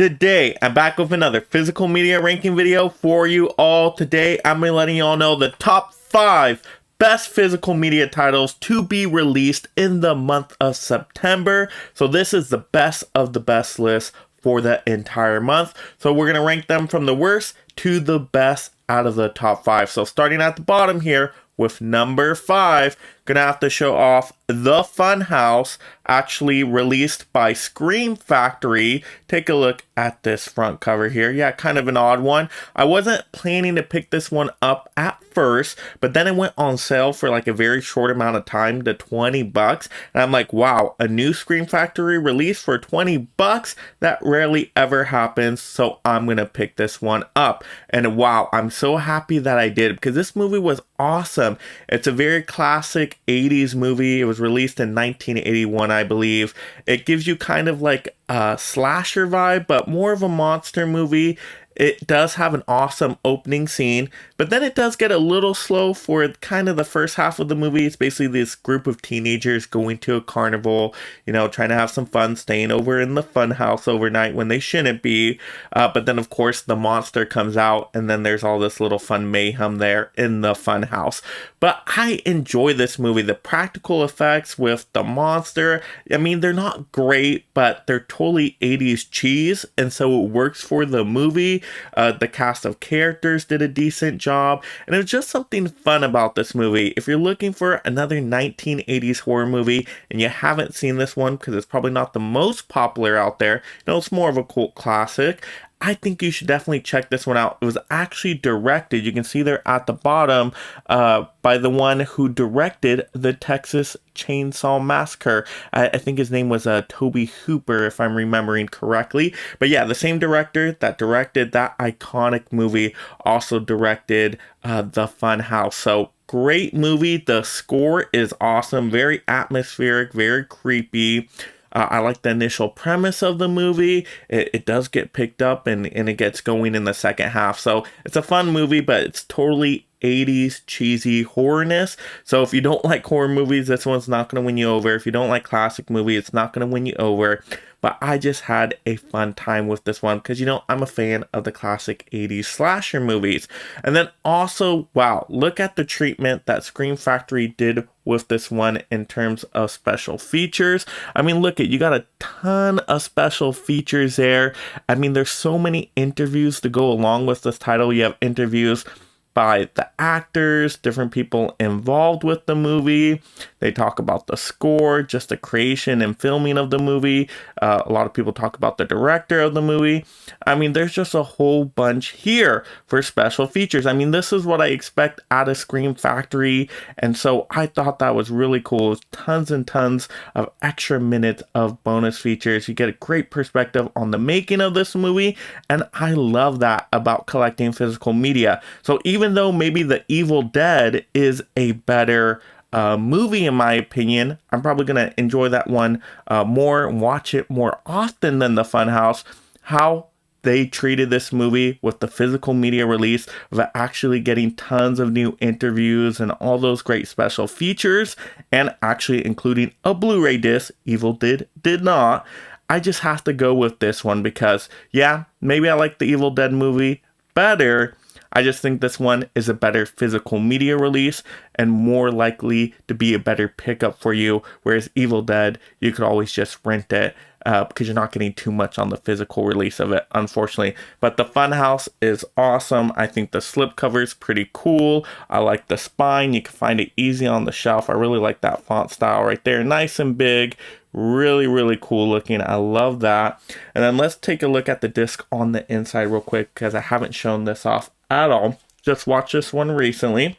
Today, I'm back with another physical media ranking video for you all. Today, I'm going to letting you all know the top 5 best physical media titles to be released in the month of September. So this is the best of the best list for the entire month. So we're going to rank them from the worst to the best out of the top 5. So starting at the bottom here with number 5, gonna have to show off The Funhouse, actually released by Scream Factory. Take a look at this front cover here. Yeah, kind of an odd one. I wasn't planning to pick this one up at first, but then it went on sale for like a very short amount of time to $20. And I'm like, wow, a new Scream Factory release for $20? That rarely ever happens. So I'm gonna pick this one up. And wow, I'm so happy that I did because this movie was awesome. It's a very classic 80s movie. It was released in 1981, I believe. It gives you kind of like a slasher vibe, but more of a monster movie. It does have an awesome opening scene, but then it does get a little slow for kind of the first half of the movie. It's basically this group of teenagers going to a carnival, you know, trying to have some fun, staying over in the fun house overnight when they shouldn't be. But then, of course, the monster comes out, and then there's all this little fun mayhem there in the fun house. But I enjoy this movie. The practical effects with the monster, I mean, they're not great, but they're totally 80s cheese, and so it works for the movie. The cast of characters did a decent job, and it was just something fun about this movie. If you're looking for another 1980s horror movie and you haven't seen this one because it's probably not the most popular out there, you know, it's more of a cult classic, I think you should definitely check this one out. It was actually directed, you can see there at the bottom, by the one who directed the Texas Chainsaw Massacre. I think his name was Toby Hooper, if I'm remembering correctly. But yeah, the same director that directed that iconic movie also directed The Funhouse. So great movie. The score is awesome, very atmospheric, very creepy. I like the initial premise of the movie. It does get picked up and it gets going in the second half. So it's a fun movie, but it's totally 80s cheesy horrorness. So if you don't like horror movies, this one's not going to win you over. If you don't like classic movies, it's not going to win you over. But I just had a fun time with this one because, you know, I'm a fan of the classic 80s slasher movies. And then also, wow, look at the treatment that Scream Factory did with this one in terms of special features. I mean, look, you got a ton of special features there. I mean, there's so many interviews to go along with this title. You have interviews by the actors, different people involved with the movie. They talk about the score, just the creation and filming of the movie. A lot of people talk about the director of the movie. I mean, there's just a whole bunch here for special features. I mean, this is what I expect out of Scream Factory, and so I thought that was really cool. Tons and tons of extra minutes of bonus features. You get a great perspective on the making of this movie, and I love that about collecting physical media. So even though maybe The Evil Dead is a better movie in my opinion, I'm probably going to enjoy that one more and watch it more often than The Funhouse. How they treated this movie with the physical media release of actually getting tons of new interviews and all those great special features, and actually including a Blu-ray disc. Evil Dead did not. I just have to go with this one because, yeah, maybe I like the Evil Dead movie better. I just think this one is a better physical media release and more likely to be a better pickup for you. Whereas Evil Dead, you could always just rent it because you're not getting too much on the physical release of it, unfortunately. But the Funhouse is awesome. I think the slipcover is pretty cool. I like the spine. You can find it easy on the shelf. I really like that font style right there. Nice and big. Really, really cool looking. I love that. And then let's take a look at the disc on the inside real quick because I haven't shown this off at all. Just watched this one recently.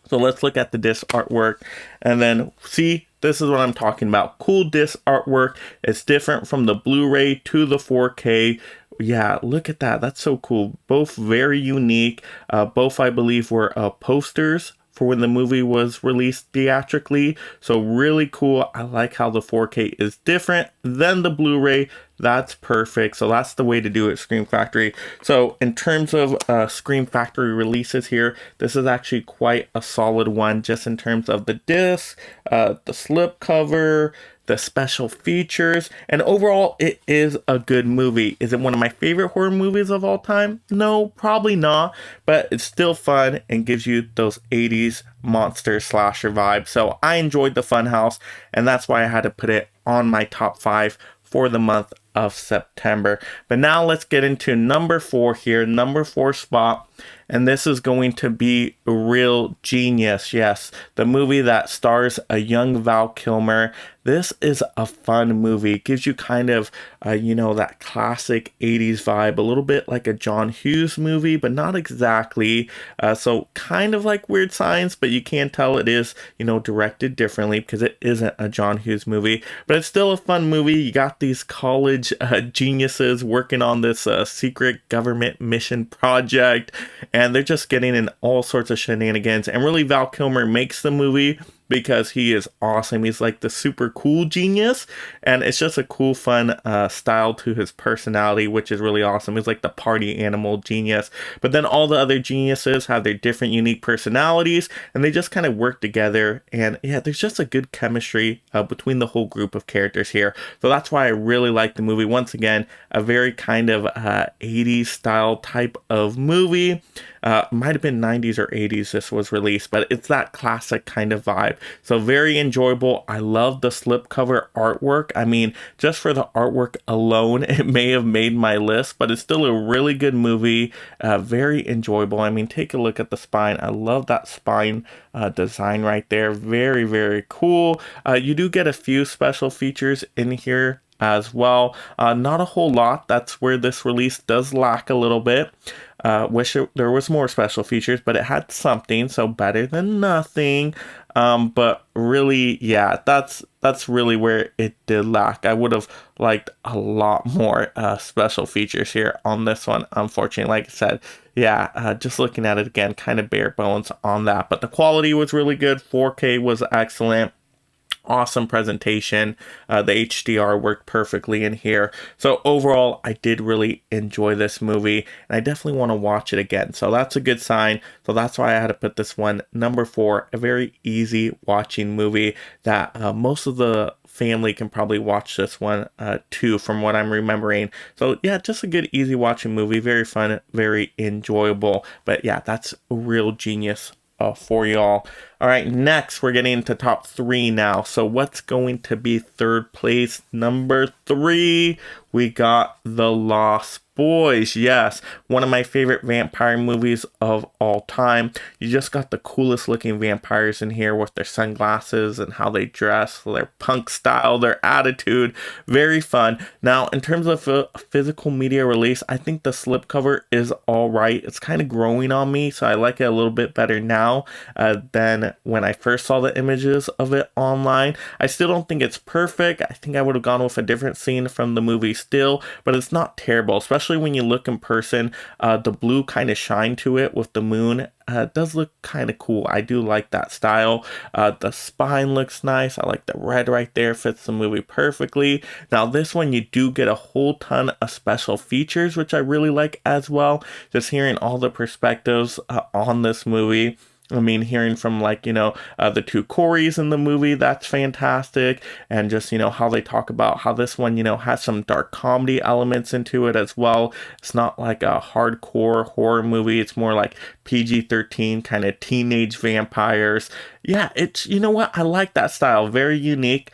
So let's look at the disc artwork and then see, this is what I'm talking about. Cool disc artwork. It's different from the Blu-ray to the 4K. Yeah, look at that. That's so cool. Both very unique. Both, I believe, were posters for when the movie was released theatrically. So really cool. I like how the 4K is different than the Blu-ray. That's perfect. So that's the way to do it, Scream Factory. So in terms of Scream Factory releases here, this is actually quite a solid one just in terms of the disc, the slip cover, the special features, and overall, it is a good movie. Is it one of my favorite horror movies of all time? No, probably not, but it's still fun and gives you those 80s monster slasher vibe. So I enjoyed the Funhouse, and that's why I had to put it on my top 5 for the month of September. But now let's get into number 4 here, number 4 spot. And this is going to be Real Genius. Yes, the movie that stars a young Val Kilmer. This is a fun movie. It gives you kind of, that classic 80s vibe, a little bit like a John Hughes movie, but not exactly. So kind of like Weird Science, but you can tell it is, directed differently because it isn't a John Hughes movie. But it's still a fun movie. You got these college geniuses working on this secret government mission project, and they're just getting in all sorts of shenanigans. And really, Val Kilmer makes the movie because he is awesome. He's like the super cool genius, and it's just a cool, fun style to his personality, which is really awesome. He's like the party animal genius. But then all the other geniuses have their different, unique personalities, and they just kind of work together. And yeah, there's just a good chemistry between the whole group of characters here. So that's why I really like the movie. Once again, a very kind of 80s style type of movie. Might have been 90s or 80s this was released, but it's that classic kind of vibe. So very enjoyable. I love the slipcover artwork. I mean, just for the artwork alone, it may have made my list, but it's still a really good movie. Very enjoyable. I mean, take a look at the spine. I love that spine design right there. Very, very cool. You do get a few special features in here as well. Not a whole lot. That's where this release does lack a little bit. Wish there was more special features, but it had something, so better than nothing. But really, yeah, that's really where it did lack. I would have liked a lot more special features here on this one, unfortunately. Like I said, yeah, just looking at it again, kind of bare bones on that. But the quality was really good. 4K was excellent. Awesome presentation. The HDR worked perfectly in here. So overall, I did really enjoy this movie, and I definitely want to watch it again. So that's a good sign. So that's why I had to put this one number 4, a very easy watching movie that most of the family can probably watch this one too, from what I'm remembering. So yeah, just a good easy watching movie. Very fun, very enjoyable. But yeah, that's Real Genius for y'all. All right, next we're getting into top 3 now. So what's going to be third place? Number 3, we got The Lost Boys. Yes, one of my favorite vampire movies of all time. You just got the coolest looking vampires in here with their sunglasses and how they dress, their punk style, their attitude. Very fun. Now, in terms of a physical media release, I think the slipcover is all right. It's kind of growing on me, so I like it a little bit better now than when I first saw the images of it online. I still don't think it's perfect. I think I would have gone with a different scene from the movie still, but it's not terrible, especially when you look in person. The blue kind of shine to it with the moon. It does look kind of cool. I do like that style. The spine looks nice. I like the red right there. Fits the movie perfectly. Now this one, you do get a whole ton of special features, which I really like as well. Just hearing all the perspectives on this movie. I mean, hearing from the 2 Coreys in the movie, that's fantastic. And just, how they talk about how this one, has some dark comedy elements into it as well. It's not like a hardcore horror movie. It's more like PG-13 kind of teenage vampires. Yeah, it's, I like that style. Very unique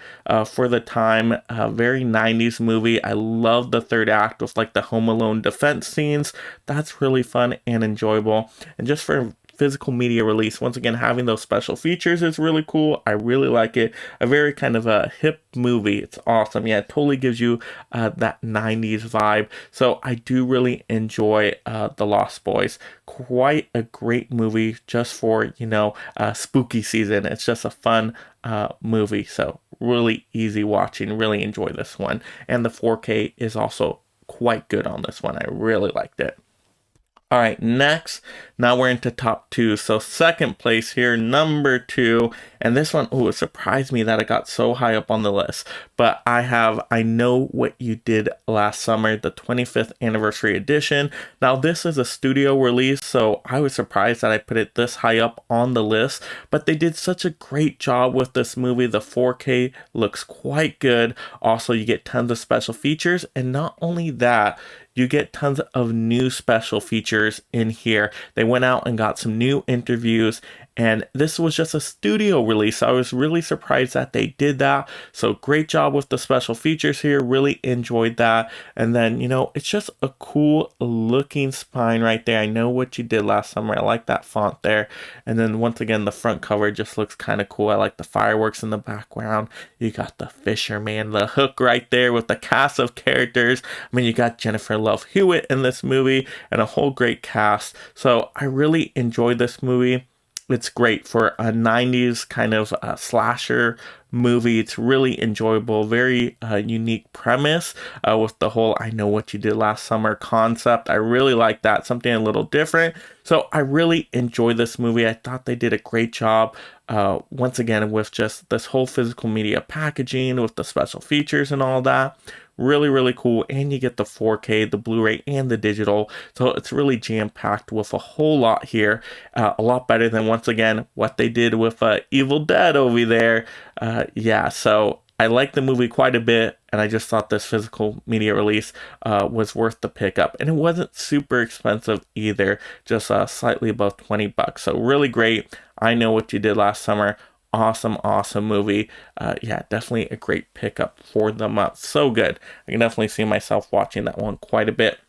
for the time. Very 90s movie. I love the third act with the Home Alone defense scenes. That's really fun and enjoyable. And just for physical media release, once again, having those special features is really cool. I really like it. A very kind of a hip movie. It's awesome. Yeah, it totally gives you that 90s vibe. So I do really enjoy The Lost Boys. Quite a great movie just for, spooky season. It's just a fun movie. So really easy watching. Really enjoy this one. And the 4K is also quite good on this one. I really liked it. All right, next, now we're into top two. So second place here, number two, and this one, oh, it surprised me that it got so high up on the list. But I Know What You Did Last Summer, the 25th anniversary edition. Now this is a studio release, so I was surprised that I put it this high up on the list. But they did such a great job with this movie. The 4K looks quite good. Also, you get tons of special features, and not only that, you get tons of new special features in here. They went out and got some new interviews, and this was just a studio release. I was really surprised that they did that. So great job with the special features here. Really enjoyed that. And then, you know, it's just a cool looking spine right there. I Know What You Did Last Summer. I like that font there. And then once again, the front cover just looks kind of cool. I like the fireworks in the background. You got the fisherman, the hook right there with the cast of characters. I mean, you got Jennifer Love Hewitt in this movie and a whole great cast. So I really enjoyed this movie. It's great for a 90s kind of slasher movie. It's really enjoyable, very unique premise with the whole I Know What You Did Last Summer concept. I really like that, something a little different. So I really enjoyed this movie. I thought they did a great job once again with just this whole physical media packaging with the special features and all that. Really, really cool. And you get the 4K, the Blu-ray, and the digital. So it's really jam-packed with a whole lot here. A lot better than, once again, what they did with Evil Dead over there. Yeah, so I like the movie quite a bit, and I just thought this physical media release was worth the pickup. And it wasn't super expensive either, just slightly above 20 bucks. So really great. I Know What You Did Last Summer. Awesome movie. Yeah, definitely a great pickup for the month. So good. I can definitely see myself watching that one quite a bit.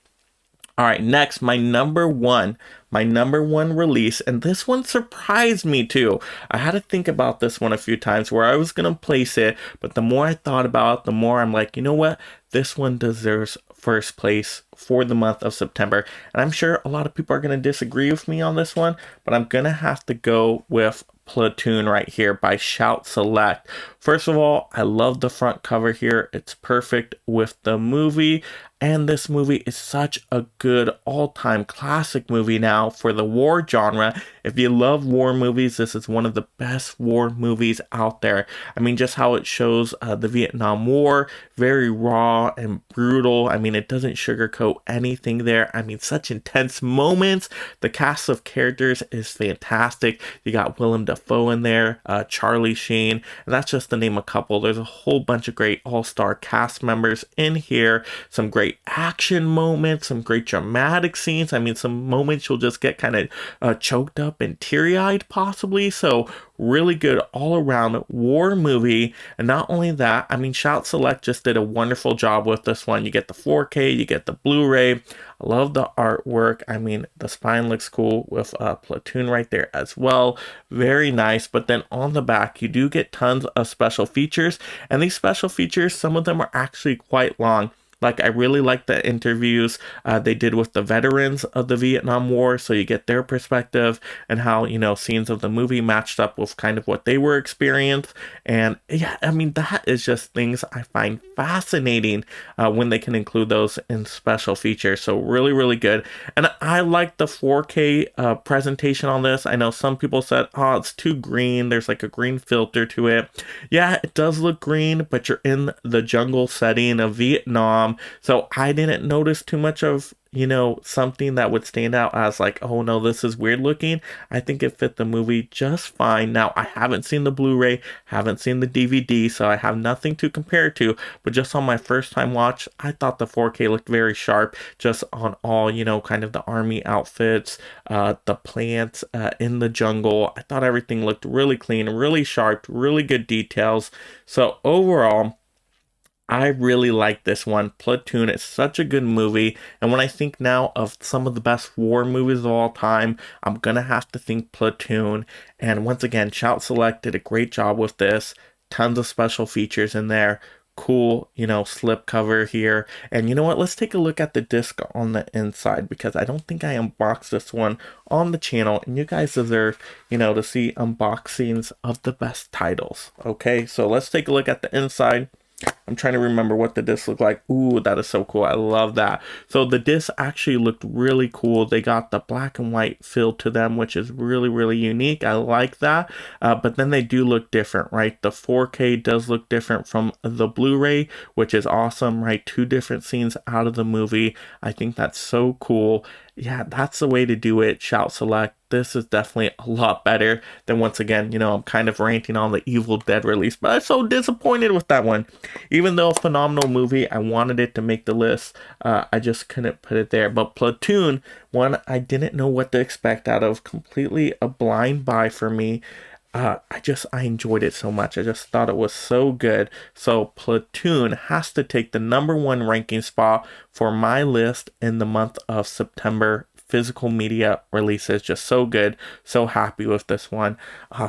All right, next, my number one release, and this one surprised me too. I had to think about this one a few times where I was gonna place it, but the more I thought about it, the more I'm like, you know what? This one deserves first place for the month of September. And I'm sure a lot of people are gonna disagree with me on this one, but I'm gonna have to go with Platoon right here by Shout Select. First of all, I love the front cover here. It's perfect with the movie. And this movie is such a good all-time classic movie now for the war genre. If you love war movies, this is one of the best war movies out there. I mean, just how it shows the Vietnam War, very raw and brutal. I mean, it doesn't sugarcoat anything there. I mean, such intense moments. The cast of characters is fantastic. You got Willem Dafoe in there, Charlie Sheen, and that's just to name a couple. There's a whole bunch of great all-star cast members in here. Some great action moments, some great dramatic scenes. I mean, some moments you'll just get kind of choked up and teary-eyed possibly. So really good all-around war movie. And not only that, I mean, Shout Select just did a wonderful job with this one. You get the 4K, you get the Blu-ray. I love the artwork. I mean, the spine looks cool with Platoon right there as well. Very nice. But then on the back, you do get tons of special features. And these special features, some of them are actually quite long. Like, I really like the interviews they did with the veterans of the Vietnam War, so you get their perspective and how, you know, scenes of the movie matched up with kind of what they were experienced. And yeah, I mean, that is just things I find fascinating when they can include those in special features. So really, really good. And I like the 4K presentation on this. I know some people said, oh, it's too green. There's like a green filter to it. Yeah, it does look green, but you're in the jungle setting of Vietnam. So I didn't notice too much of, you know, something that would stand out as like, oh no, this is weird looking. I think it fit the movie just fine. Now, I haven't seen the Blu-ray, haven't seen the DVD, so I have nothing to compare to, but just on my first time watch, I thought the 4K looked very sharp, just on all, you know, kind of the army outfits, the plants in the jungle. I thought everything looked really clean, really sharp, really good details. So overall, I really like this one. Platoon is such a good movie. And when I think now of some of the best war movies of all time, I'm going to have to think Platoon. And once again, Shout Select did a great job with this. Tons of special features in there. Cool, you know, slip cover here. And you know what? Let's take a look at the disc on the inside, because I don't think I unboxed this one on the channel. And you guys deserve, you know, to see unboxings of the best titles. Okay, so let's take a look at the inside. I'm trying to remember what the disc looked like. Ooh, that is so cool. I love that. So the disc actually looked really cool. They got the black and white feel to them, which is really, really unique. I like that. But then they do look different, right? The 4K does look different from the Blu-ray, which is awesome, right? Two different scenes out of the movie. I think that's so cool. Yeah, that's the way to do it. Shout Select. This is definitely a lot better than, once again, I'm kind of ranting on the Evil Dead release, but I'm so disappointed with that one. Even though a phenomenal movie, I wanted it to make the list. I just couldn't put it there. But Platoon, one I didn't know what to expect out of, completely a blind buy for me. I enjoyed it so much. I just thought it was so good. So Platoon has to take the #1 ranking spot for my list in the month of September. Physical media releases, just so good. So happy with this one.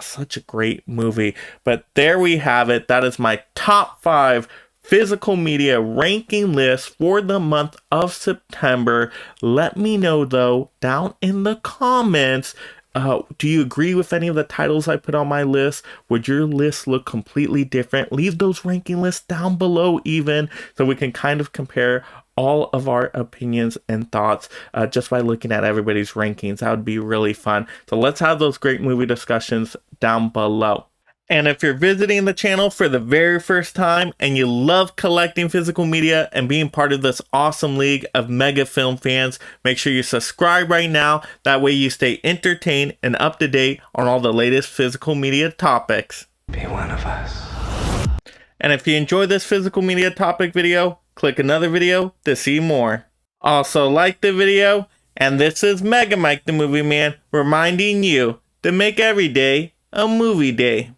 Such a great movie. But there we have it. That is my top 5 physical media ranking list for the month of September. Let me know though down in the comments. Do you agree with any of the titles I put on my list? Would your list look completely different? Leave those ranking lists down below even, so we can kind of compare all of our opinions and thoughts just by looking at everybody's rankings. That would be really fun. So let's have those great movie discussions down below. And if you're visiting the channel for the very first time and you love collecting physical media and being part of this awesome league of mega film fans, make sure you subscribe right now. That way you stay entertained and up to date on all the latest physical media topics. Be one of us. And if you enjoyed this physical media topic video, click another video to see more. Also like the video, and this is Mega Mike the Movie Man reminding you to make every day a movie day.